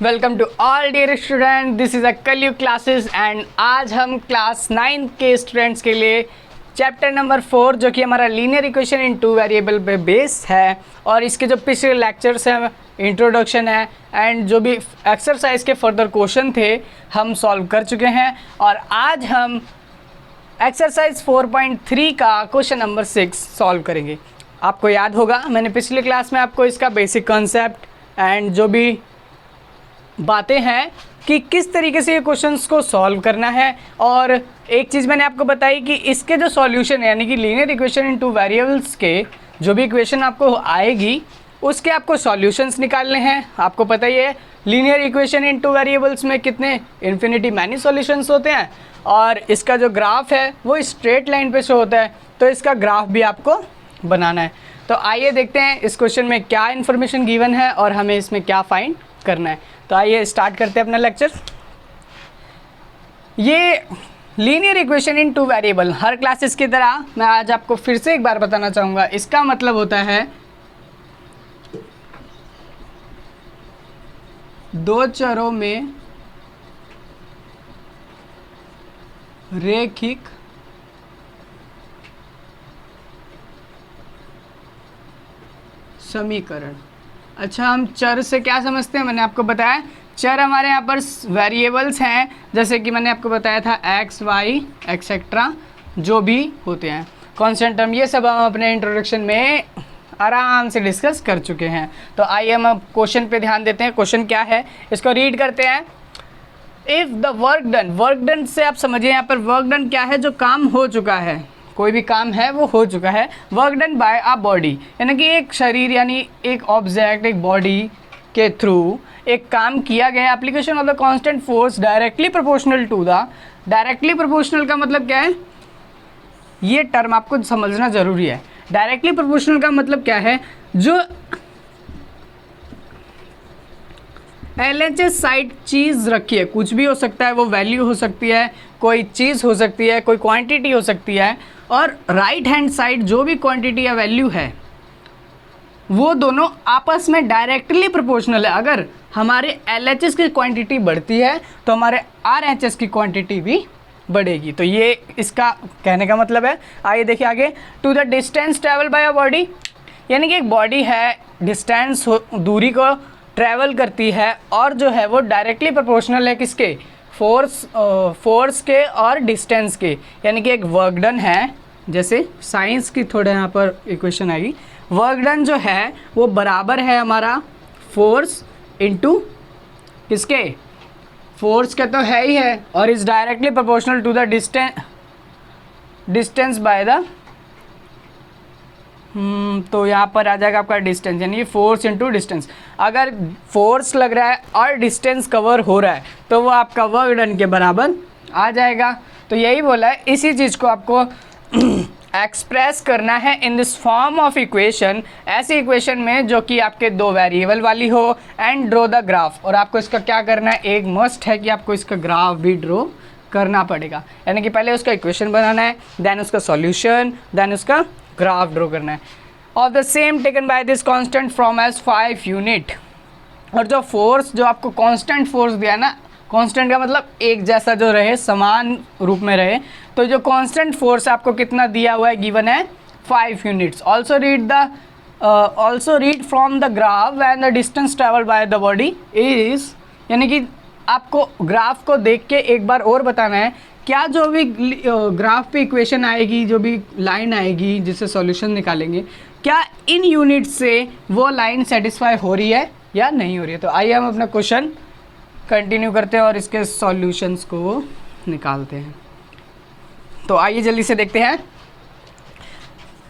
Welcome to all dear student, this is a Kalyug classes and आज हम class 9 के students के लिए चैप्टर नंबर 4 जो कि हमारा linear equation in two variable पे बेस है और इसके जो पिछले लेक्चर्स हैं, इंट्रोडक्शन है एंड जो भी एक्सरसाइज के फर्दर क्वेश्चन थे हम सॉल्व कर चुके हैं। और आज हम एक्सरसाइज 4.3 का क्वेश्चन नंबर 6 सॉल्व करेंगे। आपको याद होगा मैंने पिछले क्लास में आपको इसका बेसिक कॉन्सेप्ट एंड जो भी बातें हैं कि किस तरीके से ये क्वेश्चंस को सॉल्व करना है, और एक चीज़ मैंने आपको बताई कि इसके जो सॉल्यूशन है यानी कि linear equation in two variables के जो भी इक्वेशन आपको आएगी उसके आपको सॉल्यूशंस निकालने हैं। आपको पता ही है linear equation in two variables में कितने इन्फिनिटी मैनी सॉल्यूशंस होते हैं और इसका जो ग्राफ है वो स्ट्रेट लाइन पे शो होता है, तो इसका ग्राफ भी आपको बनाना है। तो आइए देखते हैं इस क्वेश्चन में क्या इन्फॉर्मेशन गिवन है और हमें इसमें क्या फाइंड करना है। तो आइए स्टार्ट करते हैं अपना लेक्चर। ये linear equation in two variable her classes की तरह मैं आज आपको फिर से एक बार बताना चाहूँगा। इसका मतलब होता है दो चरों में रैखिक समीकरण। अच्छा, हम चर से क्या समझते हैं? मैंने आपको बताया चर हमारे यहाँ पर वेरिएबल्स हैं, जैसे कि मैंने आपको बताया था एक्स वाई एक्सेट्रा जो भी होते हैं, कांस्टेंट टर्म, ये सब हम अपने इंट्रोडक्शन में आराम से डिस्कस कर चुके हैं। तो आइए हम अब क्वेश्चन पे ध्यान देते हैं। क्वेश्चन क्या है इसको रीड करते हैं। इफ़ द वर्क डन से आप समझिए यहाँ पर वर्क डन क्या है, जो काम हो चुका है, कोई भी काम है वो हो चुका है। Work done by a body यानी कि एक शरीर यानी एक ऑब्जेक्ट, एक बॉडी के थ्रू एक काम किया गया। Application of the constant force directly proportional to the, directly proportional का मतलब क्या है, ये टर्म आपको समझना ज़रूरी है। डायरेक्टली प्रोपोर्शनल का मतलब क्या है, जो LHS साइड चीज़ रखी है, कुछ भी हो सकता है, वो वैल्यू हो सकती है, कोई चीज़ हो सकती है, कोई क्वांटिटी हो सकती है, और राइट हैंड साइड जो भी क्वांटिटी या वैल्यू है वो दोनों आपस में डायरेक्टली प्रोपोर्शनल है। अगर हमारे LHS की क्वांटिटी बढ़ती है तो हमारे RHS की क्वांटिटी भी बढ़ेगी। तो ये इसका कहने का मतलब है। आइए देखिए आगे। To the distance travel by a body यानी कि एक बॉडी है, डिस्टेंस दूरी को ट्रैवल करती है और जो है वो डायरेक्टली प्रोपोर्शनल है किसके, फोर्स के और डिस्टेंस के। यानी कि एक वर्क डन है, जैसे साइंस की थोड़ा यहाँ पर इक्वेशन आएगी, वर्क डन जो है वो बराबर है हमारा फोर्स इनटू किसके, फोर्स के तो है ही है, और is directly proportional to the distance by the, तो यहाँ पर आ जाएगा आपका डिस्टेंस, यानी फोर्स इनटू डिस्टेंस। अगर फोर्स लग रहा है और डिस्टेंस कवर हो रहा है तो वो आपका वर्क डन के बराबर आ जाएगा। तो यही बोला है, इसी चीज़ को आपको एक्सप्रेस करना है in this form of equation, ऐसी इक्वेशन में जो कि आपके दो वेरिएबल वाली हो, एंड ड्रॉ द ग्राफ। और आपको इसका क्या करना है, एक मस्ट है कि आपको इसका ग्राफ भी ड्रॉ करना पड़ेगा। यानी कि पहले उसका इक्वेशन बनाना है, देन उसका सॉल्यूशन, देन उसका ग्राफ ड्रॉ करना है। Of the same taken by this constant from as 5 unit. और जो फोर्स जो आपको कांस्टेंट फोर्स दिया ना, कांस्टेंट का मतलब एक जैसा जो रहे, समान रूप में रहे, तो जो कांस्टेंट फोर्स आपको कितना दिया हुआ है, गिवन है 5 units. Also read from the graph when the distance travel by the body is, यानी कि आपको ग्राफ को देख के एक बार और बताना है क्या जो भी ग्राफ पे इक्वेशन आएगी, जो भी लाइन आएगी जिससे सॉल्यूशन निकालेंगे, क्या इन यूनिट से वो लाइन सेटिस्फाई हो रही है या नहीं हो रही है। तो आइए हम अपना क्वेश्चन कंटिन्यू करते हैं और इसके सॉल्यूशंस को निकालते हैं। तो आइए जल्दी से देखते हैं।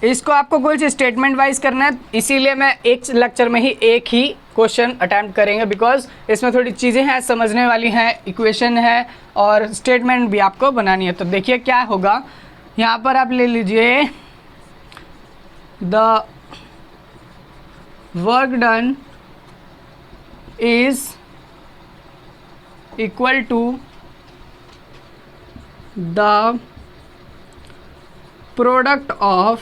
इसको आपको कुछ स्टेटमेंट वाइज करना है, इसीलिए मैं एक लेक्चर में ही एक ही क्वेश्चन अटैम्प्ट करेंगे, बिकॉज इसमें थोड़ी चीज़ें हैं समझने वाली हैं, इक्वेशन है और स्टेटमेंट भी आपको बनानी है। तो देखिए क्या होगा, यहाँ पर आप ले लीजिए the work done is equal to the product of,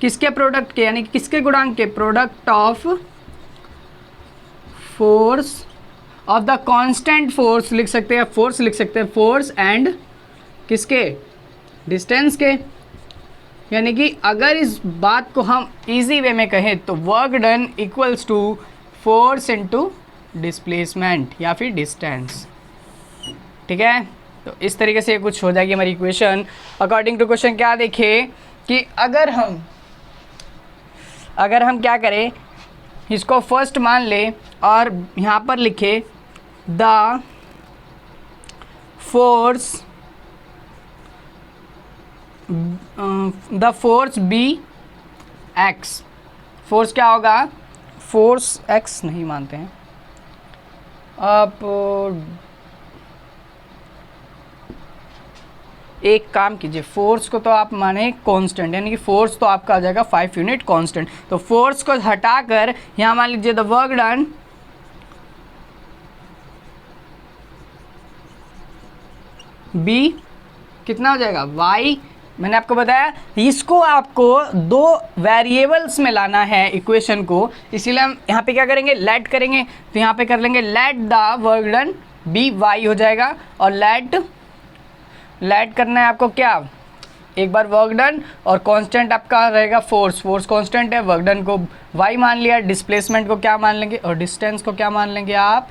किसके प्रोडक्ट के, यानी किसके गुणांक के, product of force of the constant force लिख सकते हैं, फोर्स लिख सकते हैं, फोर्स एंड किसके, डिस्टेंस के। यानी कि अगर इस बात को हम इजी वे में कहें तो work done equals to force into displacement या फिर डिस्टेंस। ठीक है, तो इस तरीके से कुछ हो जाएगी हमारी इक्वेशन। अकॉर्डिंग टू क्वेश्चन क्या देखें कि अगर हम क्या करें, इसको फर्स्ट मान ले और यहाँ पर लिखे the force be x. Force क्या होगा, फोर्स एक्स नहीं मानते हैं आप, एक काम कीजिए, फोर्स को तो आप माने कांस्टेंट, यानी कि फोर्स तो आपका आ जाएगा 5 यूनिट कांस्टेंट। तो फोर्स को हटाकर यहाँ मान लीजिए द वर्क डन बी कितना हो जाएगा, वाई। मैंने आपको बताया इसको आपको दो वेरिएबल्स में लाना है इक्वेशन को, इसीलिए हम यहाँ पे क्या करेंगे, लेट करेंगे। तो यहाँ पे कर लेंगे let the work done be y हो जाएगा, और लेट करना है आपको क्या, एक बार वर्क डन और कांस्टेंट आपका रहेगा फोर्स, फोर्स कांस्टेंट है, वर्क डन को वाई मान लिया, डिस्प्लेसमेंट को क्या मान लेंगे और डिस्टेंस को क्या मान लेंगे आप,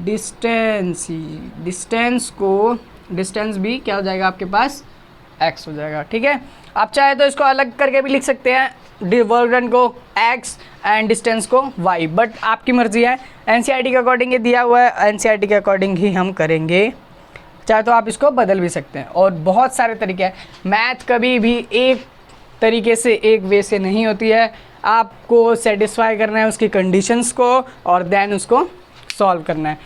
डिस्टेंस भी क्या हो जाएगा आपके पास, x हो जाएगा। ठीक है, आप चाहे तो इसको अलग करके भी लिख सकते हैं, वर्क डन को x एंड डिस्टेंस को y, बट आपकी मर्जी है। एनसीईआरटी के अकॉर्डिंग ये दिया हुआ है, एनसीईआरटी के अकॉर्डिंग ही हम करेंगे, चाहे तो आप इसको बदल भी सकते हैं। और बहुत सारे तरीके हैं, मैथ कभी भी एक तरीके से एक वे से नहीं होती है, आपको सेटिस्फाई करना है उसकी कंडीशंस को और देन उसको सॉल्व करना है।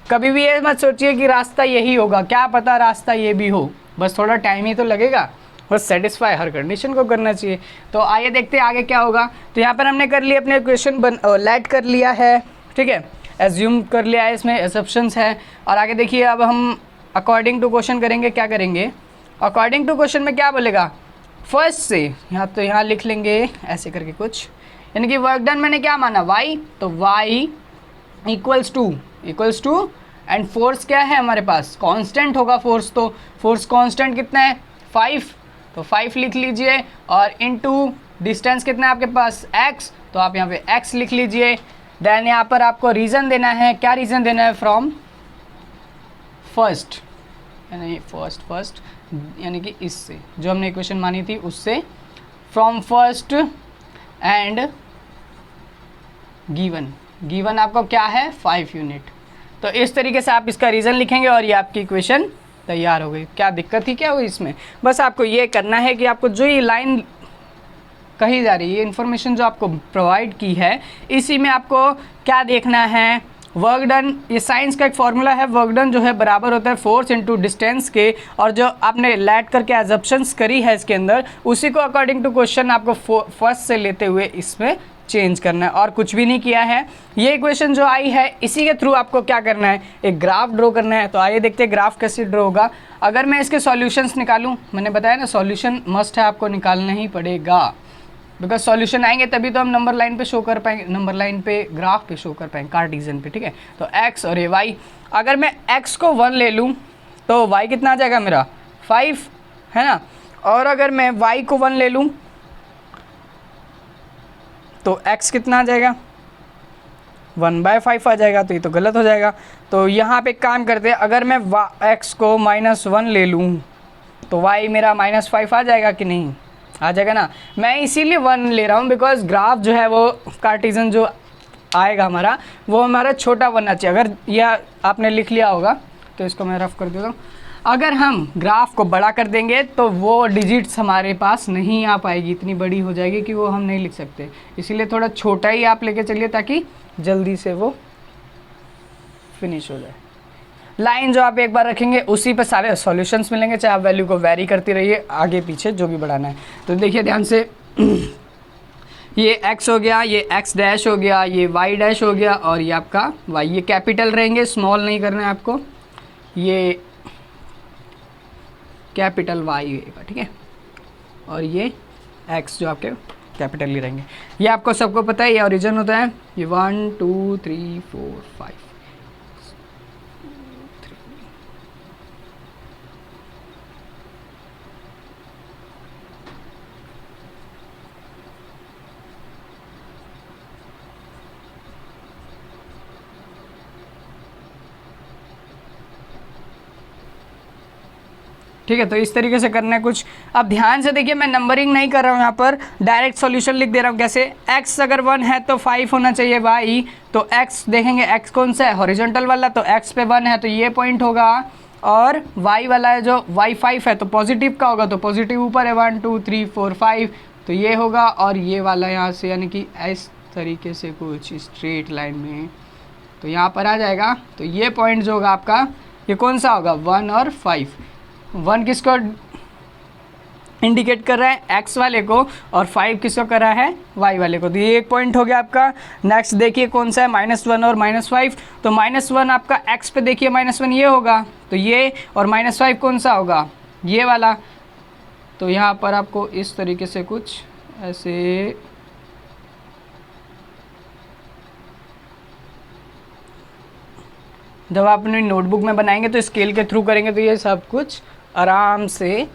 कभी भी ये मत सोचिए कि रास्ता यही होगा, क्या पता रास्ता ये भी हो, बस थोड़ा टाइम ही तो लगेगा, बस सेटिस्फाई हर कंडीशन को करना चाहिए। तो आइए देखते हैं आगे क्या होगा। तो यहाँ पर हमने कर लिया अपने इक्वेशन लेट कर लिया है, ठीक है, एज्यूम कर लिया है, इसमें असम्पशंस है। और आगे देखिए अब हम अकॉर्डिंग टू क्वेश्चन करेंगे, क्या करेंगे अकॉर्डिंग टू क्वेश्चन में, क्या बोलेगा फर्स्ट से, यहाँ लिख लेंगे ऐसे करके कुछ, यानी कि वर्क डन मैंने क्या माना y, तो y equals to and force क्या है हमारे पास, कांस्टेंट होगा फोर्स, तो फोर्स कांस्टेंट कितना है 5, तो 5 लिख लीजिए, और इनटू डिस्टेंस कितना है आपके पास x, तो आप यहाँ पे x लिख लीजिए। देन यहाँ पर आपको रीज़न देना है, क्या रीज़न देना है, फ्रॉम फर्स्ट, यानी फर्स्ट यानी कि इससे जो हमने इक्वेशन मानी थी उससे, फ्रॉम फर्स्ट एंड गिवन आपको क्या है 5 यूनिट। तो इस तरीके से आप इसका रीज़न लिखेंगे और ये आपकी इक्वेशन तैयार हो गई। क्या दिक्कत थी क्या हुई इसमें, बस आपको ये करना है कि आपको जो ये लाइन कही जा रही है, इन्फॉर्मेशन जो आपको प्रोवाइड की है, इसी में आपको क्या देखना है, वर्क डन, ये साइंस का एक फॉर्मूला है, वर्क डन जो है बराबर होता है फोर्स इनटू डिस्टेंस के, और जो आपने लेट करके एजम्पशंस करी है इसके अंदर, उसी को अकॉर्डिंग टू क्वेश्चन आपको फर्स्ट से लेते हुए इसमें चेंज करना है, और कुछ भी नहीं किया है। ये इक्वेशन जो आई है इसी के थ्रू आपको क्या करना है, एक ग्राफ ड्रॉ करना है। तो आइए देखते हैं ग्राफ कैसे ड्रॉ होगा। अगर मैं इसके सॉल्यूशंस निकालूं, मैंने बताया ना सॉल्यूशन मस्ट है, आपको निकालना ही पड़ेगा, बिकॉज सॉल्यूशन आएंगे तभी तो हम नंबर लाइन पे शो कर पाएंगे, नंबर लाइन पे ग्राफ पे शो कर पाएंगे, कार्टेशियन पे। ठीक है, तो x और ये y, अगर मैं x को 1 ले लूँ तो y कितना आ जाएगा मेरा 5, है ना, और अगर मैं y को 1 ले लूँ तो x कितना आ जाएगा 1/5 आ जाएगा, तो ये तो गलत हो जाएगा। तो यहाँ पे एक काम करते हैं, अगर मैं x को -1 ले लूँ तो y मेरा -5 आ जाएगा कि नहीं, आ जाएगा ना। मैं इसीलिए 1 ले रहा हूँ बिकॉज ग्राफ जो है वो कार्टेशियन जो आएगा हमारा, वो हमारा छोटा बनना चाहिए। अगर यह आपने लिख लिया होगा तो इसको मैं रफ कर देता हूँ, अगर हम ग्राफ को बड़ा कर देंगे तो वो डिजिट्स हमारे पास नहीं आ पाएगी, इतनी बड़ी हो जाएगी कि वो हम नहीं लिख सकते, इसीलिए थोड़ा छोटा ही आप लेके चलिए ताकि जल्दी से वो फिनिश हो जाए। लाइन जो आप एक बार रखेंगे उसी पे सारे सॉल्यूशंस मिलेंगे, चाहे आप वैल्यू को वैरी करती रहिए आगे पीछे जो भी बढ़ाना है। तो देखिए ध्यान से, ये x हो गया, ये x डैश हो गया, ये y डैश हो गया, और ये आपका y, ये कैपिटल रहेंगे, स्मॉल नहीं करना है आपको, ये कैपिटल Y होगा, ठीक है, और ये x जो आपके कैपिटल ही रहेंगे। ये आपको सबको पता है, ये ओरिजिन होता है, ये 1 2 3 4 5। ठीक है, तो इस तरीके से करना है कुछ। अब ध्यान से देखिए, मैं नंबरिंग नहीं कर रहा हूँ, यहाँ पर डायरेक्ट सॉल्यूशन लिख दे रहा हूँ। कैसे? x अगर 1 है तो 5 होना चाहिए y, तो x देखेंगे, x कौन सा है? हॉरिजॉन्टल वाला, तो x पे 1 है तो ये पॉइंट होगा, और y वाला है जो y 5 है तो पॉजिटिव का होगा, तो पॉजिटिव ऊपर है 1 2 3 4 5, तो ये होगा। और ये वाला यहाँ से, यानी कि इस तरीके से कुछ स्ट्रेट लाइन में, तो यहाँ पर आ जाएगा। तो ये पॉइंट जो होगा आपका, ये कौन सा होगा? 1 और 5। 1 किसको इंडिकेट कर रहा है? x वाले को, और 5 किसको कर रहा है? y वाले को। तो ये एक पॉइंट हो गया आपका। नेक्स्ट देखिए कौन सा है? -1 और -5। तो -1 आपका x पे देखिए, -1 ये होगा, तो ये, और -5 कौन सा होगा? ये वाला। तो यहाँ पर आपको इस तरीके से कुछ ऐसे जब आप अपनी नोटबुक में बनाएंगे तो स्केल के थ्रू करेंगे, तो ये सब कुछ आराम से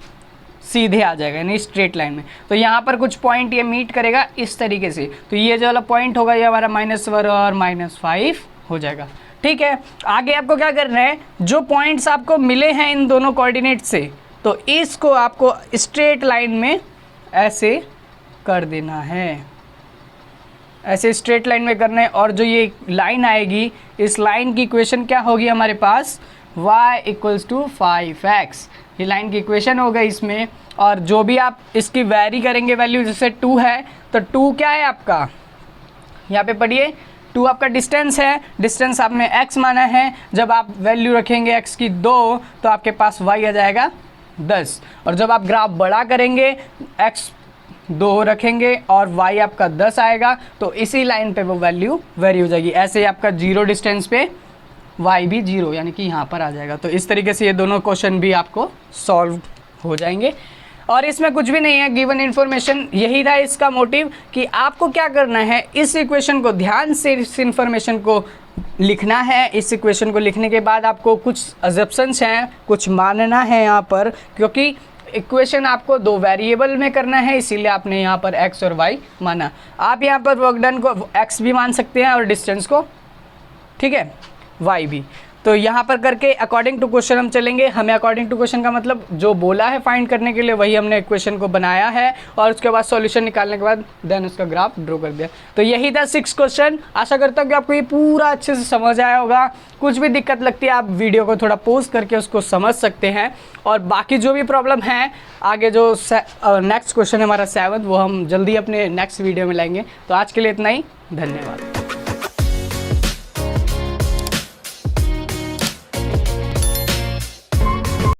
सीधे आ जाएगा, यानी स्ट्रेट लाइन में। तो यहाँ पर कुछ पॉइंट ये मीट करेगा इस तरीके से, तो ये जो वाला पॉइंट होगा ये हमारा -1 और -5 हो जाएगा। ठीक है, आगे आपको क्या करना है? जो पॉइंट्स आपको मिले हैं इन दोनों कोऑर्डिनेट से, तो इसको आपको स्ट्रेट लाइन में ऐसे कर देना है, ऐसे स्ट्रेट लाइन में करना है। और जो ये लाइन आएगी, इस लाइन की इक्वेशन क्या होगी हमारे पास? y = 5x, ये लाइन की इक्वेशन हो गई इसमें। और जो भी आप इसकी वैरी करेंगे वैल्यू, जैसे 2 है तो 2 क्या है आपका? यहाँ पे पढ़िए, 2 आपका डिस्टेंस है, डिस्टेंस आपने x माना है। जब आप वैल्यू रखेंगे x की 2, तो आपके पास y आ जाएगा 10। और जब आप ग्राफ बड़ा करेंगे, x 2 रखेंगे और y आपका 10 आएगा, तो इसी लाइन पे वो वैल्यू वेरी हो जाएगी। ऐसे ही आपका 0 डिस्टेंस पे y भी 0, यानी कि यहाँ पर आ जाएगा। तो इस तरीके से ये दोनों क्वेश्चन भी आपको सॉल्व हो जाएंगे। और इसमें कुछ भी नहीं है, गिवन इन्फॉर्मेशन यही था इसका मोटिव, कि आपको क्या करना है, इस इक्वेशन को ध्यान से, इस इन्फॉर्मेशन को लिखना है। इस इक्वेशन को लिखने के बाद आपको कुछ अजम्पशंस हैं, कुछ मानना है यहाँ पर, क्योंकि इक्वेशन आपको 2 वेरिएबल में करना है, इसीलिए आपने यहाँ पर x और y माना। आप यहाँ पर वर्क डन को x भी मान सकते हैं और डिस्टेंस को, ठीक है, y भी। तो यहाँ पर करके अकॉर्डिंग टू क्वेश्चन हम चलेंगे। हमें अकॉर्डिंग टू क्वेश्चन का मतलब जो बोला है फाइंड करने के लिए, वही हमने इक्वेशन को बनाया है, और उसके बाद सॉल्यूशन निकालने के बाद देन उसका ग्राफ ड्रॉ कर दिया। तो यही था 6 क्वेश्चन। आशा करता हूँ कि आपको ये पूरा अच्छे से समझ आया होगा। कुछ भी दिक्कत लगती है आप वीडियो को थोड़ा पॉज करके उसको समझ सकते हैं, और बाकी जो भी प्रॉब्लम है, आगे जो नेक्स्ट क्वेश्चन है हमारा 7, वो हम जल्दी अपने नेक्स्ट वीडियो में लाएंगे। तो आज के लिए इतना ही, धन्यवाद।